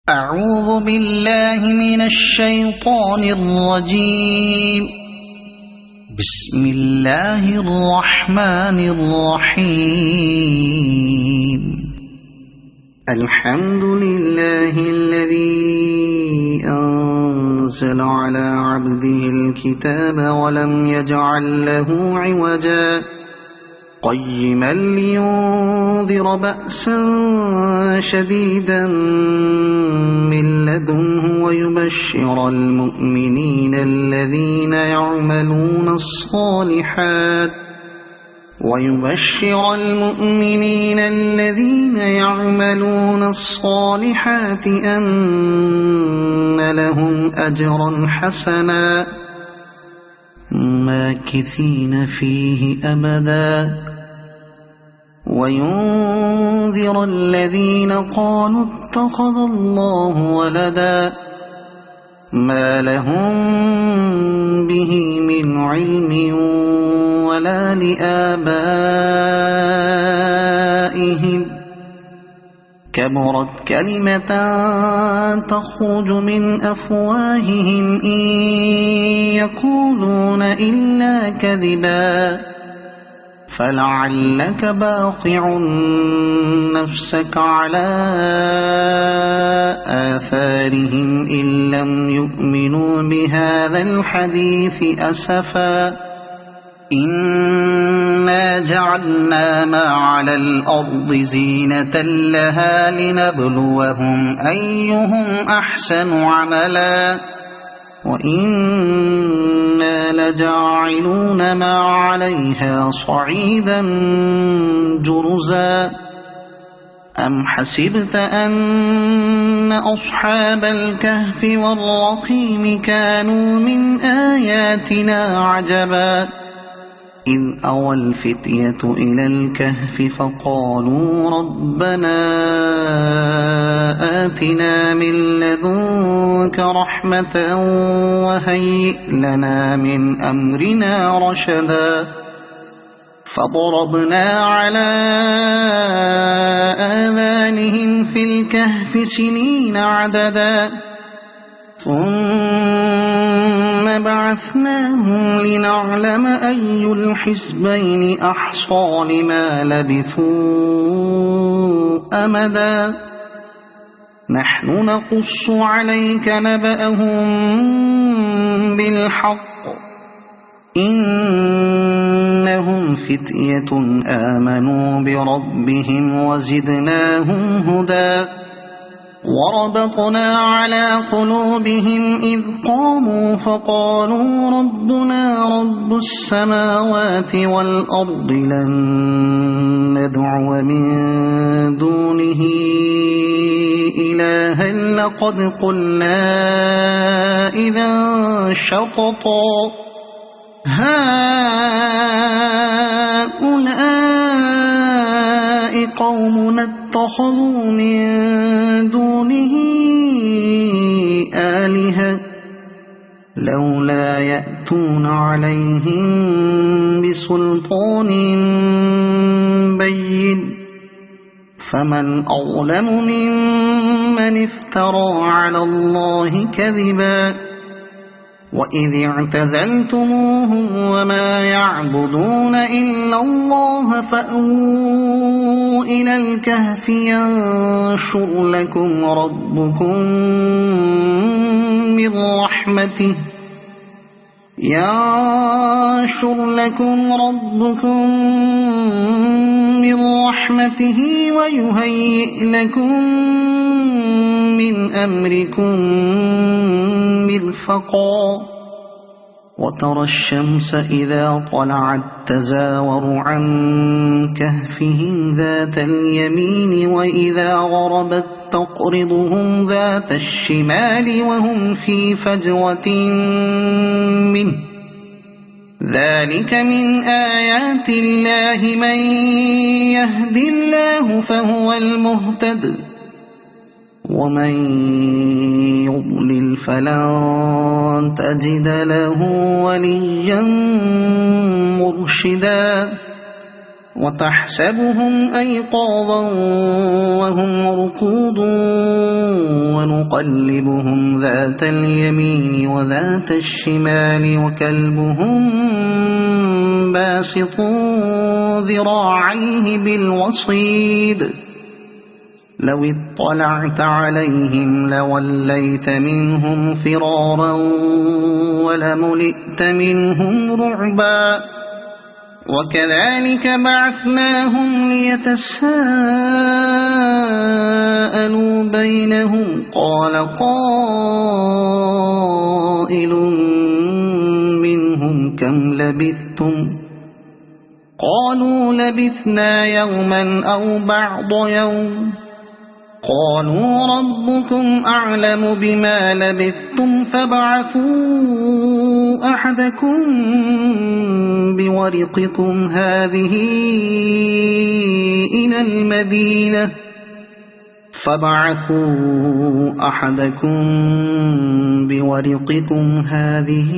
أعوذ بالله من الشيطان الرجيم. بسم الله الرحمن الرحيم. الحمد لله الذي أنزل على عبده الكتاب ولم يجعل له عوجا قيما لينذر بأسا شديدا من لدنه ويبشر المؤمنين الذين يعملون الصالحات أن لهم أجرا حسنا ماكثين فيه أبدا وينذر الذين قالوا اتخذ الله ولدا ما لهم به من علم ولا لآبائهم كبرت كلمة تخرج من أفواههم إن يقولون إلا كذبا فلعلك باخع نفسك على آثارهم إن لم يؤمنوا بهذا الحديث أسفا إنا جعلنا ما على الأرض زينة لها لنبلوهم أيهم أحسن عملا وإنا لجاعلون ما عليها صعيدا جرزا أم حسبت أن أصحاب الكهف والرقيم كانوا من آياتنا عجبا إذ أوى الفتية إلى الكهف فقالوا ربنا آتنا من لدنك رحمة وهيئ لنا من أمرنا رشدا فضربنا على آذانهم في الكهف سنين عددا ثم بعثناهم لنعلم أي الحزبين أحصى لما لبثوا أمدا نحن نقص عليك نبأهم بالحق إنهم فتية آمنوا بربهم وزدناهم هدى وربطنا على قلوبهم إذ قاموا فقالوا ربنا رب السماوات والأرض لن ندعو من دونه إلها لقد قلنا إذا شططا هؤلاء قومنا اتخذوا من دونه آلهة لولا يأتون عليهم بسلطان بين فمن أظلم ممن افترى على الله كذبا وإذ اعتزلتموهم وما يعبدون إلا الله فأووا إلى الكهف ينشر لكم ربكم من رحمته ويهيئ لكم من أمركم مرفقا وترى الشمس إذا طلعت تزاور عن كهفهم ذات اليمين وإذا غربت تقرضهم ذات الشمال وهم في فجوة منه ذلك من آيات الله من يهد الله فهو المهتد ومن يضلل فلن تجد له وليا مرشدا وتحسبهم أيقاظا وهم رقود ونقلبهم ذات اليمين وذات الشمال وكلبهم باسط ذراعيه بالوصيد لو اطلعت عليهم لوليت منهم فرارا ولملئت منهم رعبا وكذلك بعثناهم ليتساءلوا بينهم قال قائل منهم كم لبثتم قالوا لبثنا يوما أو بعض يوم قالوا ربكم أعلم بما لبثتم فابعثوا أحدكم بورقكم هذه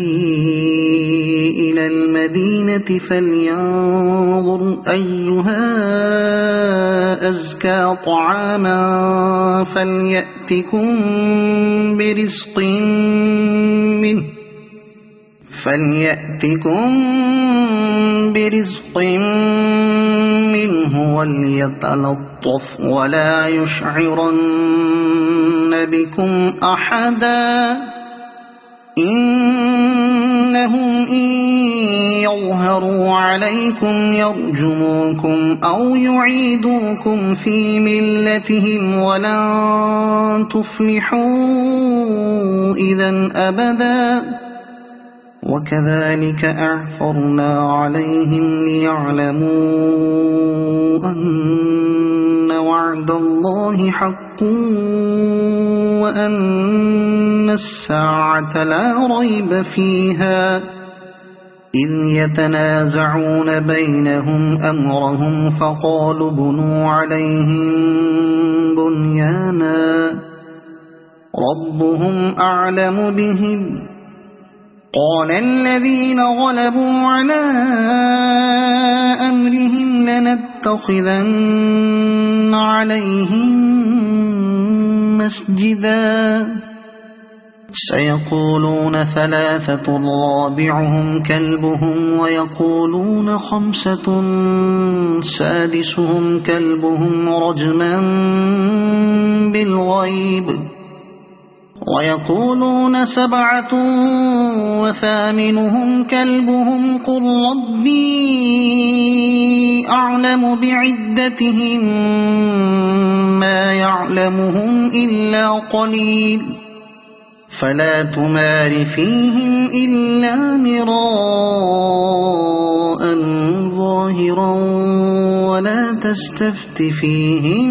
إلى المدينة فلينظر أيها أزكى طعاما فليأتكم برزق منه وليتلطف ولا يشعرن بكم أحدا إنهم إن يظهروا عليكم يرجموكم أو يعيدوكم في ملتهم ولن تفلحوا إذا أبدا وكذلك أعثرنا عليهم ليعلموا أن وعد الله حق وأن الساعة لا ريب فيها إذ يتنازعون بينهم أمرهم فقالوا ابنوا عليهم بنيانا ربهم أعلم بهم قال الذين غلبوا على أمرهم لنتخذن عليهم مسجدا سيقولون ثلاثة رابعهم كلبهم ويقولون خمسة سادسهم كلبهم رجما بالغيب ويقولون سبعة وثامنهم كلبهم قل ربي أعلم بعدتهم ما يعلمهم إلا قليل فلا تمار فيهم إلا مراء ظاهرا ولا تستفت فيهم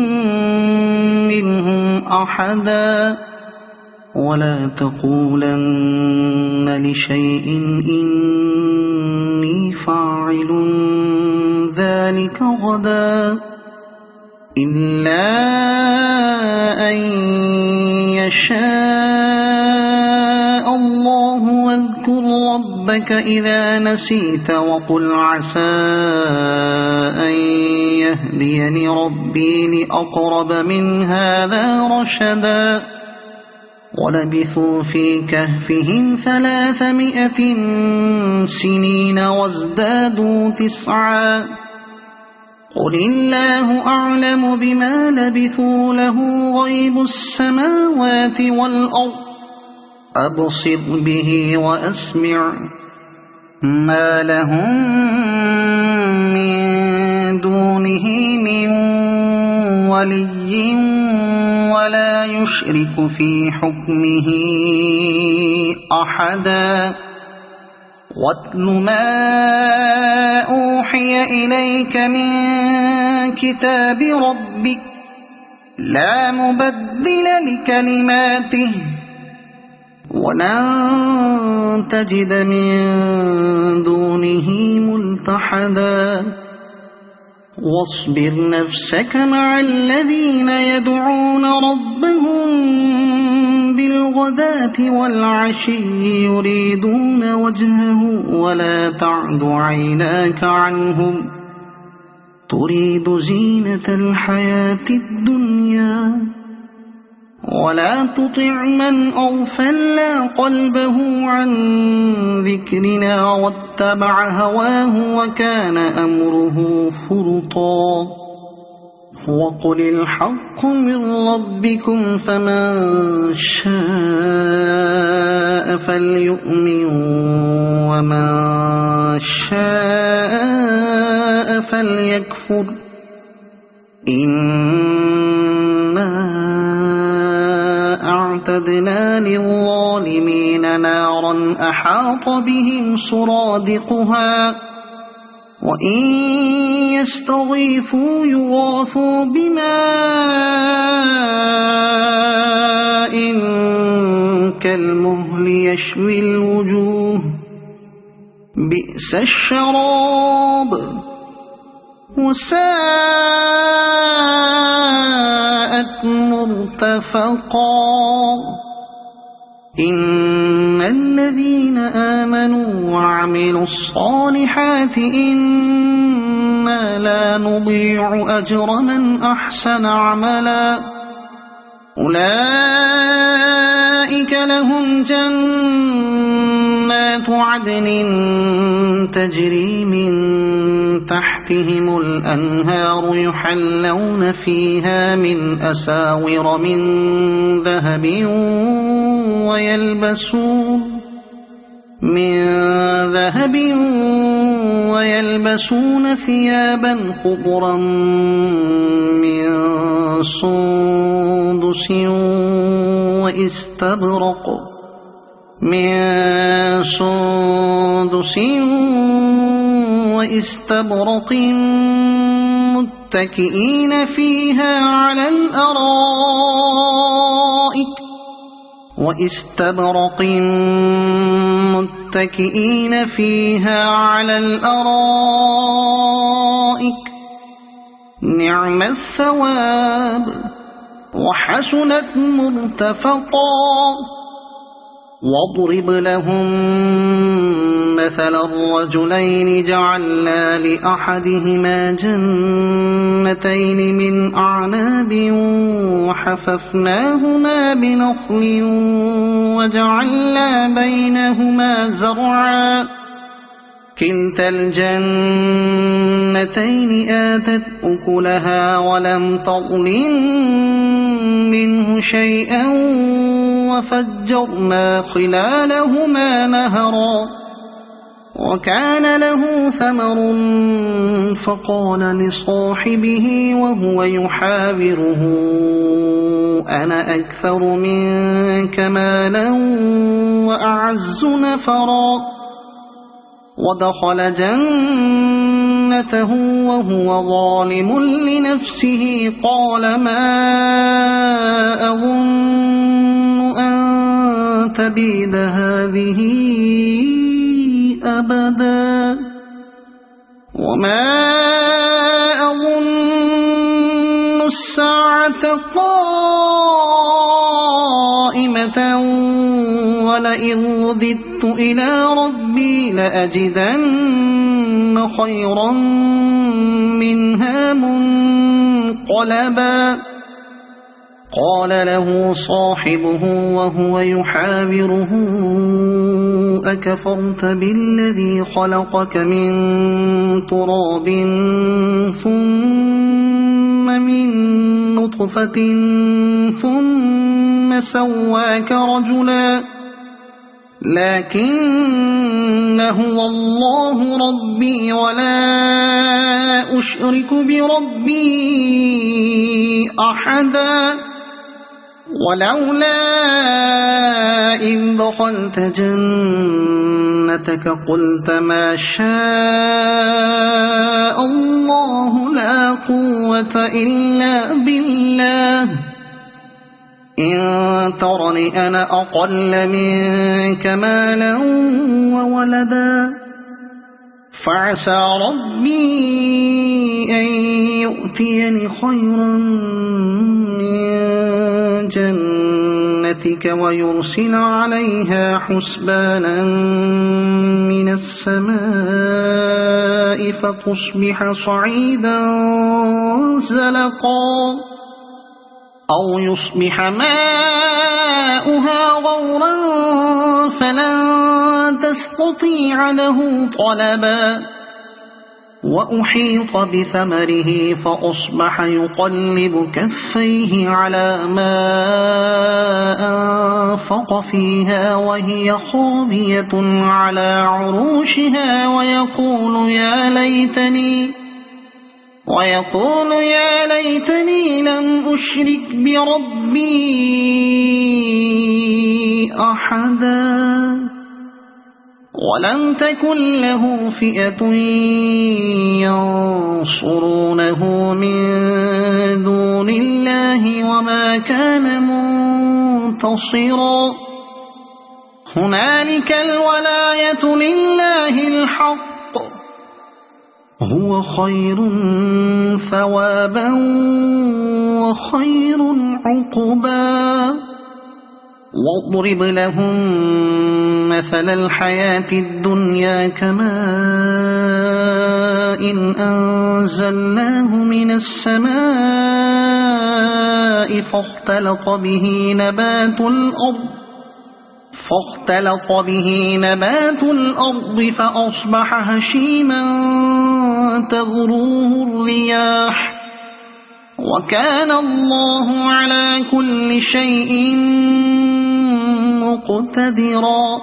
منهم أحدا ولا تقولن لشيء إني فاعل ذلك غدا إلا أن يشاء الله واذكر ربك إذا نسيت وقل عسى أن يهديني ربي لأقرب من هذا رشدا ولبثوا في كهفهم 300 سنين وازدادوا 9 قل الله أعلم بما لبثوا له غيب السماوات والأرض أبصر به وأسمع ما لهم من دونه من ولي ولا يشرك في حكمه أحدا واتل ما أوحي إليك من كتاب ربك لا مبدل لكلماته ولن تجد من دونه ملتحدا واصبر نفسك مع الذين يدعون ربهم بالغداة والعشي يريدون وجهه ولا تعد عيناك عنهم تريد زينة الحياة الدنيا ولا تطع من أغفلنا قلبه عن ذكرنا واتبع هواه وكان أمره فرطا وقل الحق من ربكم فمن شاء فليؤمن ومن شاء فليكفر إنا أعتدنا للظالمين نارا أحاط بهم سرادقها وإن يستغيثوا يغاثوا بماء كالمهل يشوي الوجوه بئس الشراب وساءت مرتفقا إن الذين آمنوا وعملوا الصالحات إنا لا نضيع أجر من أحسن عملا أولئك لهم جنات عدن تجري من تحتهم الأنهار يحلون فيها من أساور من ذهب ويلبسون ثيابا خضرا من سندس وإستبرق متكئين فيها على الأرائك نعم الثواب وحسنت مرتفقا واضرب لهم مثل الرجلين جعلنا لأحدهما جنتين من أعناب وحففناهما بنخل وجعلنا بينهما زرعا كلتا الجنتين آتت أكلها ولم تظلم منه شيئا وفجرنا خلالهما نهرا وكان له ثمر فقال لصاحبه وهو يحاوره أنا أكثر منك مالا وأعز نفرا ودخل جنته وهو ظالم لنفسه قال ما أظن أن تبيد هذه أبدا وما أظن الساعة قائمة ولئن رددت إلى ربي لأجدن خيرا منها منقلبا قال له صاحبه وهو يحاوره أكفرت بالذي خلقك من تراب ثم من نطفة ثم سواك رجلا لكن هو الله ربي ولا أشرك بربي أحدا ولولا إذ دخلت جنتك قلت ما شاء الله لا قوة إلا بالله إن ترني أنا أقل منك مالا وولدا فعسى ربي أن يؤتيني خيرا من جنتك ويرسل عليها حسبانا من السماء فتصبح صعيدا زلقا أو يصبح ماؤها غورا فلن تستطيع له طلبا وأحيط بثمره فأصبح يقلب كفيه على ما أنفق فيها وهي خاوية على عروشها ويقول يا ليتني لم أشرك بربي أحدا ولم تكن له فئة ينصرونه من دون الله وما كان منتصرا هنالك الولاية لله الحق هو خير ثوابا وخير عقبا واضرب لهم مثل الحياة الدنيا كماء أنزلناه من السماء فاختلط به نبات الأرض فأصبح هشيما تذروه الرياح وكان الله على كل شيء مقتدرا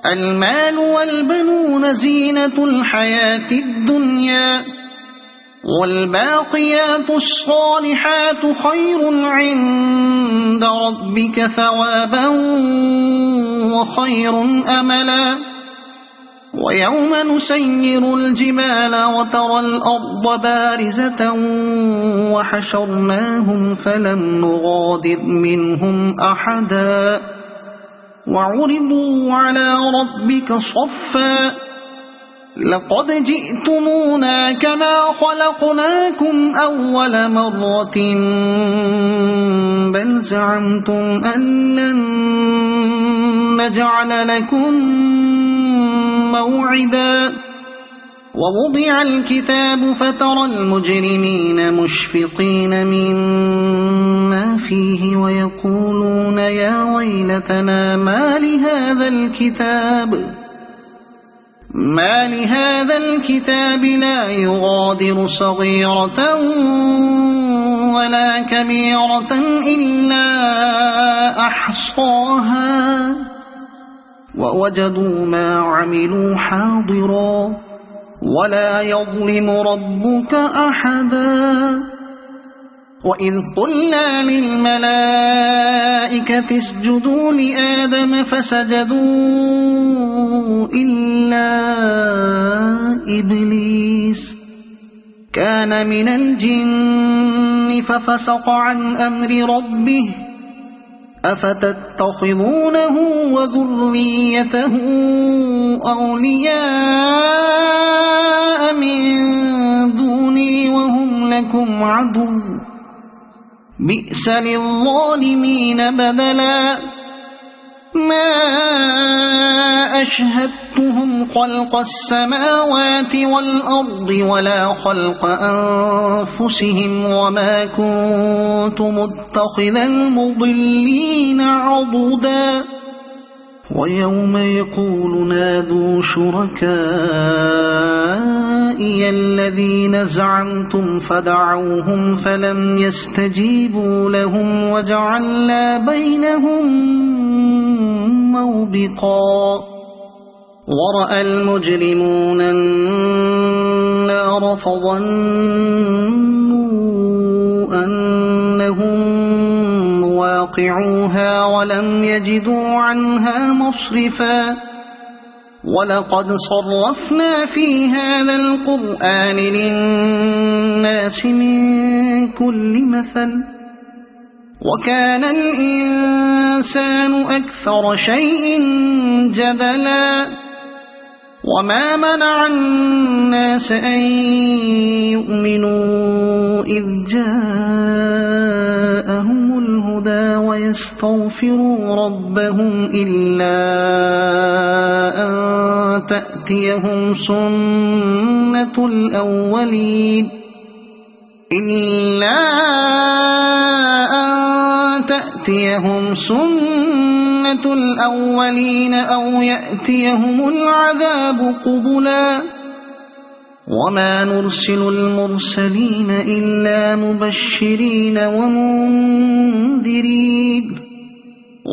المال والبنون زينة الحياة الدنيا والباقيات الصالحات خير عند ربك ثوابا وخير أملا ويوم نسير الجبال وترى الأرض بارزة وحشرناهم فلم نغادر منهم أحدا وعرضوا على ربك صفا لقد جئتمونا كما خلقناكم أول مرة بل زعمتم أن لن نجعل لكم موعدا ووضع الكتاب فترى المجرمين مشفقين مما فيه ويقولون يا ويلتنا ما لهذا الكتاب لا يغادر صغيرة ولا كبيرة إلا أحصاها ووجدوا ما عملوا حاضرا ولا يظلم ربك أحدا وإذ قلنا للملائكة اسجدوا لآدم فسجدوا إلا إبليس كان من الجن ففسق عن أمر ربه أفتتخذونه وذريته أولياء من دوني وهم لكم عدو بئس للظالمين بدلا ما أشهدتهم خلق السماوات والأرض ولا خلق أنفسهم وما كنت متخذ المضلين عضدا ويوم يقول نادوا شركائي الذين زعمتم فدعوهم فلم يستجيبوا لهم وجعلنا بينهم موبقا ورأى المجرمون النار فظنوا أنهم واقعوها ولم يجدوا عنها مصرفا ولقد صرفنا في هذا القرآن للناس من كل مثل وكان الإنسان أكثر شيء جدلا وما منع الناس أن يؤمنوا إذ جاءهم الهدى ويستغفروا ربهم إلا أن تأتيهم سنة الأولين إلا أن تأتيهم سنة الأولين أو يأتيهم العذاب قبلا وما نرسل المرسلين إلا مبشرين ومنذرين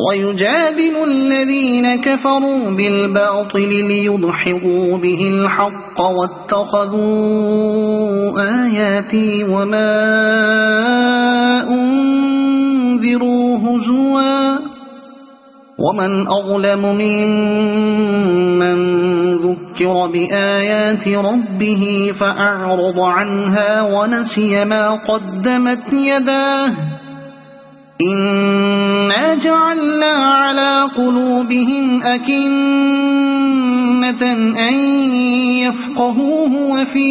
ويجادل الذين كفروا بالباطل ليدحضوا به الحق واتخذوا آياتي وما أنذروا هزوا ومن أظلم ممن ذكر بآيات ربه فأعرض عنها ونسي ما قدمت يداه إنا جعلنا على قلوبهم أكنة أن يفقهوه وفي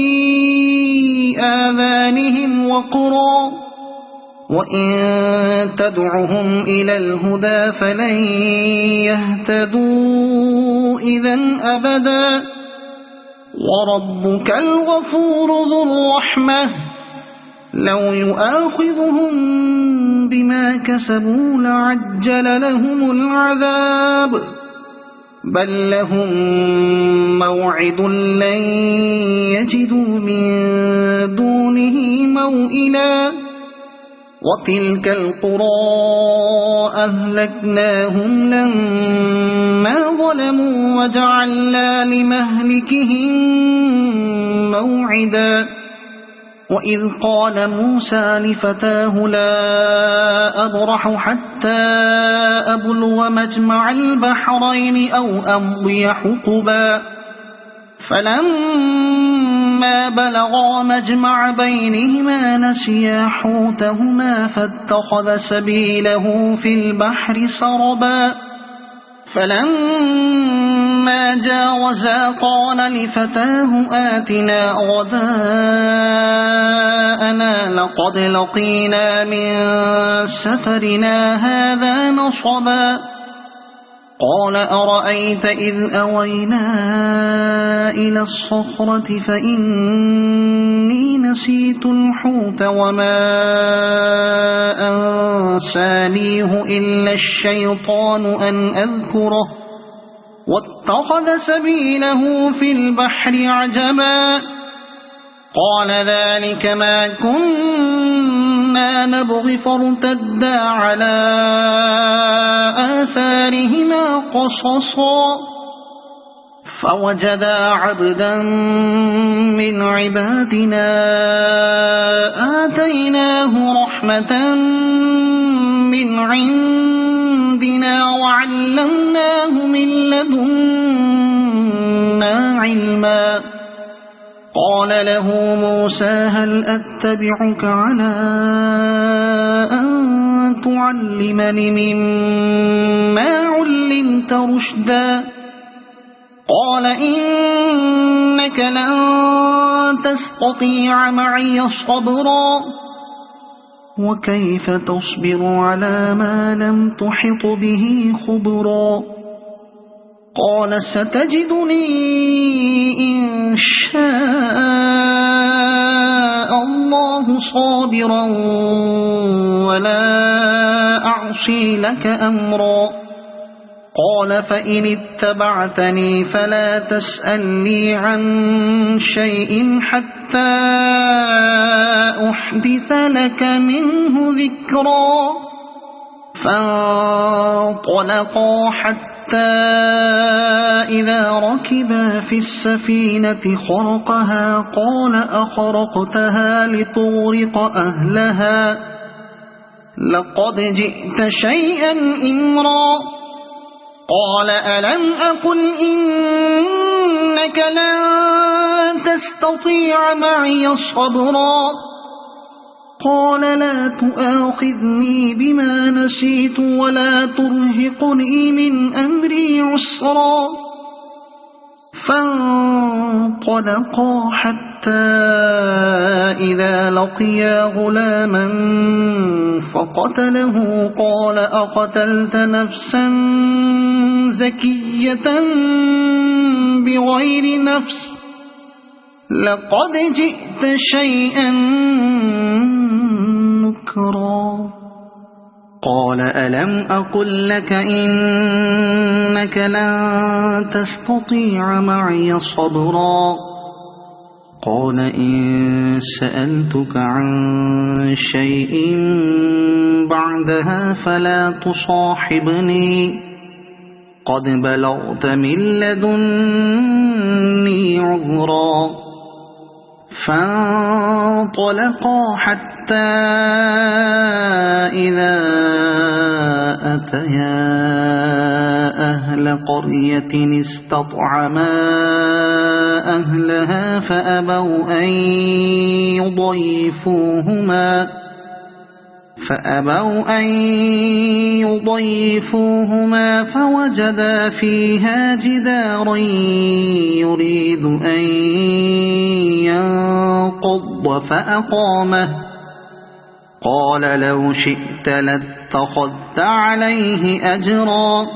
آذانهم وقرا وإن تدعهم إلى الهدى فلن يهتدوا إذن أبدا وربك الغفور ذو الرحمة لو يؤاخذهم بما كسبوا لعجل لهم العذاب بل لهم موعد لن يجدوا من دونه موئلا وتلك القرى أهلكناهم لما ظلموا وجعلنا لمهلكهم موعدا وإذ قال موسى لفتاه لا أبرح حتى أبلغ مجمع البحرين أو أمضي حقبا فلما بلغا مجمع بينهما نسيا حوتهما فاتخذ سبيله في البحر سربا فلما جاوزا قال لفتاه آتنا غداءنا لقد لقينا من سفرنا هذا نصبا قال أرأيت إذ أوينا إلى الصخرة فإني نسيت الحوت وما أنسانيه إلا الشيطان أن أذكره واتخذ سبيله في البحر عجبا قال ذلك ما كنا نبغي فارتدا على آثارهما قصصا فوجدا عبدا من عبادنا آتيناه رحمة من عندنا وعلمناه من لدنا علما قال له موسى هل أتبعك على أن تعلمني مما علمت رشدا قال إنك لن تستطيع معي صبرا وكيف تصبر على ما لم تحط به خبرا قال ستجدني إن شاء الله صابرا ولا أعصي لك أمرا قال فإن اتبعتني فلا تسألني عن شيء حتى أحدث لك منه ذكرا فانطلقا حتى إذا ركبا في السفينة خرقها قال أخرقتها لتغرق أهلها لقد جئت شيئا إمرا قال ألم أقل إنك لن تستطيع معي صبرا قال لا تؤاخذني بما نسيت ولا ترهقني من أمري عسرا فانطلقا حتى إذا لقيا غلاما فقتله قال أقتلت نفسا زكية بغير نفس لقد جئت شيئا نكرا قال ألم أقل لك إنك لن تستطيع معي صبرا قال إن سألتك عن شيء بعدها فلا تصاحبني قد بلغت من لدني عذرا فانطلقا حتى إذا أتيا أهل قرية استطعما أهلها فأبوا أن يضيفوهما فوجدا فيها جدارا يريد أن ينقض فأقامه قال لو شئت لاتخذت عليه أجرا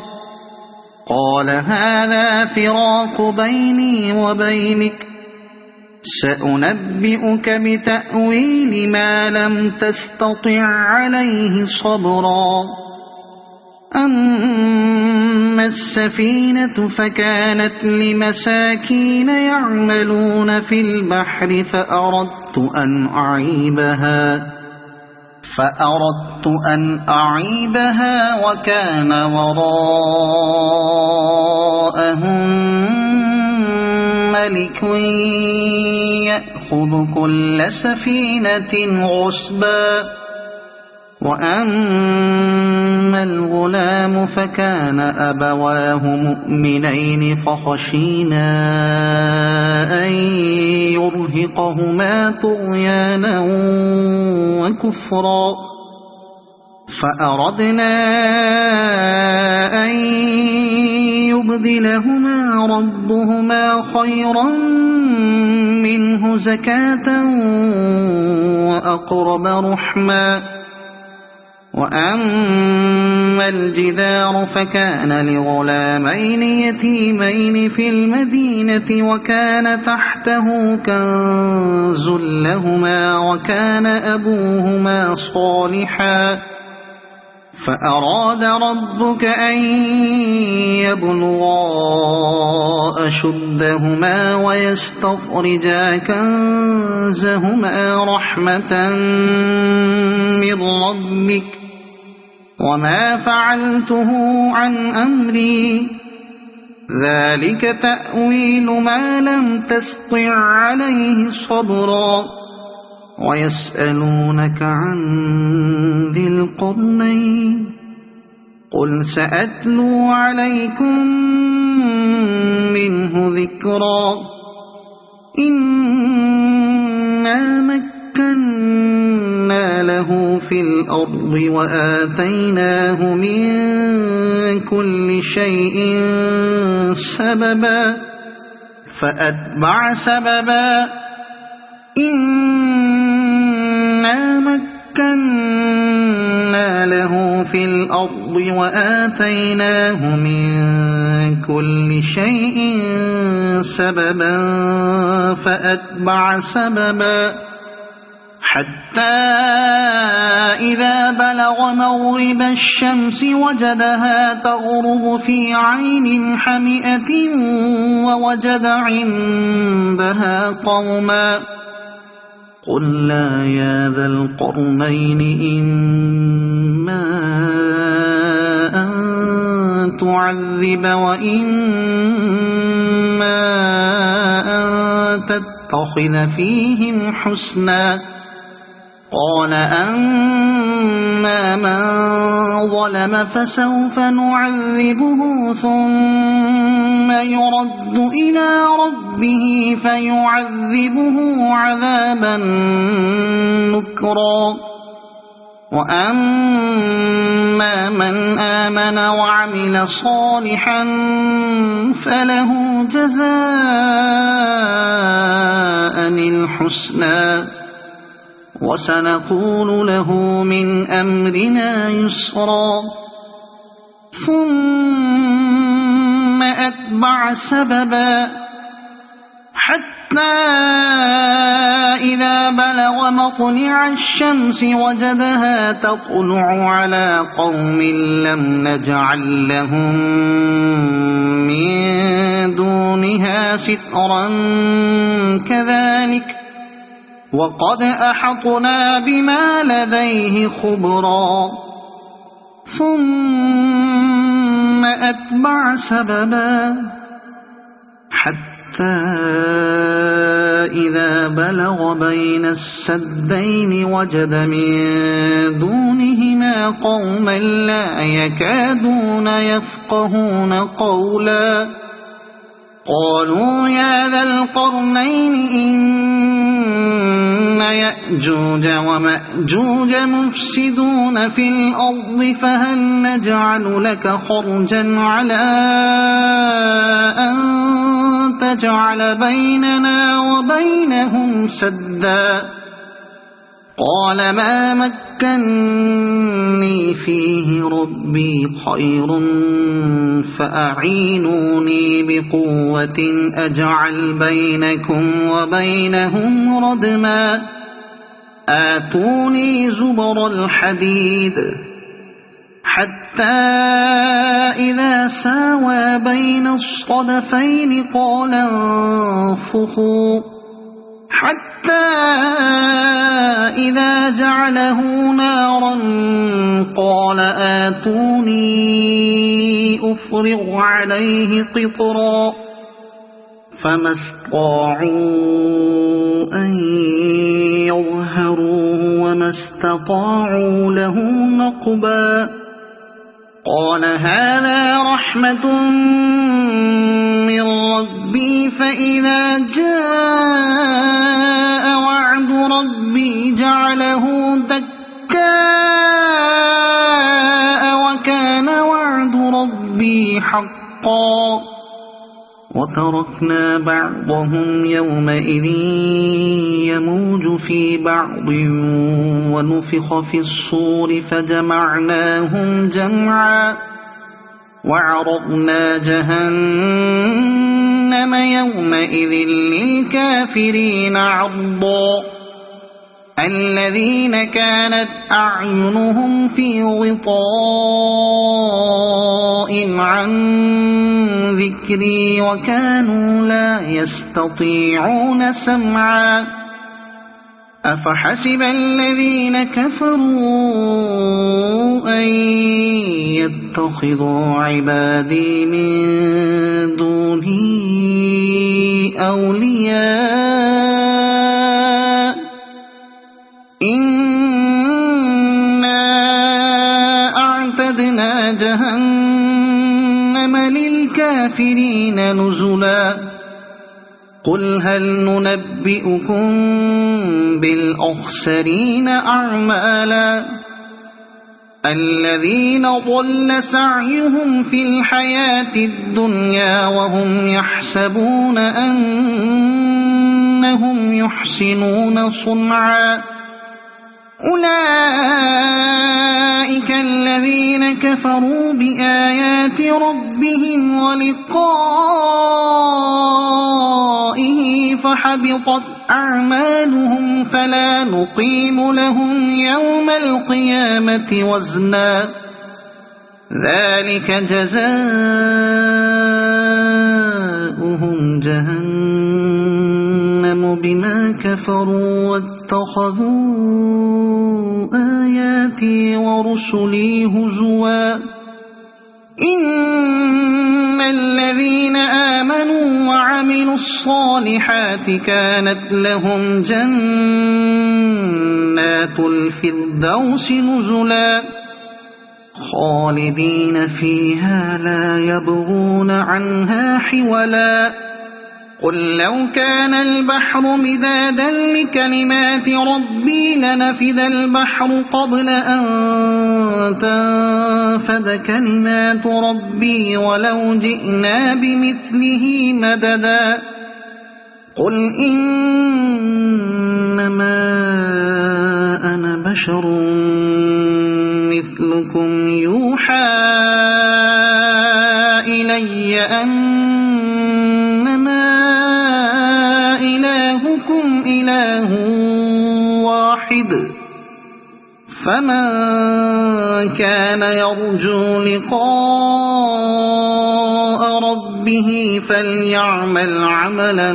قال هذا فراق بيني وبينك سأنبئك بتأويل ما لم تستطع عليه صبرا أما السفينة فكانت لمساكين يعملون في البحر فأردت أن أعيبها وكان وراءهم ملك يأخذ كل سفينة غصبا وأما الغلام فكان أبواه مؤمنين فخشينا أن يرهقهما طغيانا وكفرا فأردنا أن يبدلهما ربهما خيرا منه زكاة وأقرب رحما وأما الجدار فكان لغلامين يتيمين في المدينة وكان تحته كنز لهما وكان أبوهما صالحا فأراد ربك أن يبلغا أشدهما ويستخرجا كنزهما رحمة من ربك وما فعلته عن أمري ذلك تأويل ما لم تسطع عليه صبرا ويسألونك عن ذي القرنين قل سأتلو عليكم منه ذكرا إنا مكنا له في الأرض وآتيناه من كل شيء سببا فأتبع سببا إنا مكنا له في الأرض وآتيناه من كل شيء سببا فأتبع سببا حتى إذا بلغ مغرب الشمس وجدها تغرب في عين حمئة ووجد عندها قوما قلنا يا ذا القرنين إما أن تعذب وإما أن تتخذ فيهم حسنا قال أما من ظلم فسوف نعذبه ثم يرد إلى ربه فيعذبه عذابا نكرا وأما من آمن وعمل صالحا فله جزاء الحسنى وسنقول له من أمرنا يسرا ثم أتبع سببا حتى حتى إذا بلغ مطلع الشمس وجدها تطلع على قوم لم نجعل لهم من دونها سترا كذلك وقد أحطنا بما لديه خبرا ثم أتبع سببا حتى إذا بلغ بين السدين وجد من دونهما قوما لا يكادون يفقهون قولا قالوا يا ذا القرنين إن يأجوج ومأجوج مفسدون في الأرض فهل نجعل لك خرجا على أن تجعل بيننا وبينهم سدا قال ما مكني فيه ربي خير فأعينوني بقوة أجعل بينكم وبينهم ردما آتوني زبر الحديد حتى إذا ساوى بين الصدفين قال انفخوا حتى إذا جعله نارا قال آتوني أفرغ عليه قطرا فما استطاعوا أن يظهروه وما استطاعوا له نقبا قال هذا رحمة من ربي فإذا جاء وعد ربي جعله دكاء وكان وعد ربي حقا وتركنا بعضهم يومئذ يموج في بعض ونفخ في الصور فجمعناهم جمعا وعرضنا جهنم يومئذ للكافرين عرضا الذين كانت أعينهم في غطاء عن ذكري وكانوا لا يستطيعون سمعا أفحسب الذين كفروا أن يتخذوا عبادي من دوني أولياء إنا أعتدنا جهنم للكافرين نزلا قل هل ننبئكم بالأخسرين أعمالا الذين ضل سعيهم في الحياة الدنيا وهم يحسبون أنهم يحسنون صنعا أولئك الذين كفروا بآيات ربهم ولقائه فحبطت أعمالهم فلا نقيم لهم يوم القيامة وزنا ذلك جزاؤهم جهنم بما كفروا واتخذوا آياتي ورسلي هزوا إن الذين آمنوا وعملوا الصالحات كانت لهم جنات الفردوس نزلا خالدين فيها لا يبغون عنها حولا قل لو كان البحر مدادا لكلمات ربي لنفد البحر قبل أن تنفد كلمات ربي ولو جئنا بمثله مددا قل إنما أنا بشر مثلكم يوحى إلي أنما فمن كان يرجو لقاء ربه فليعمل عملا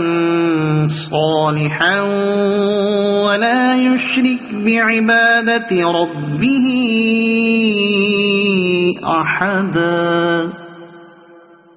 صالحا ولا يشرك بعبادة ربه أحدا.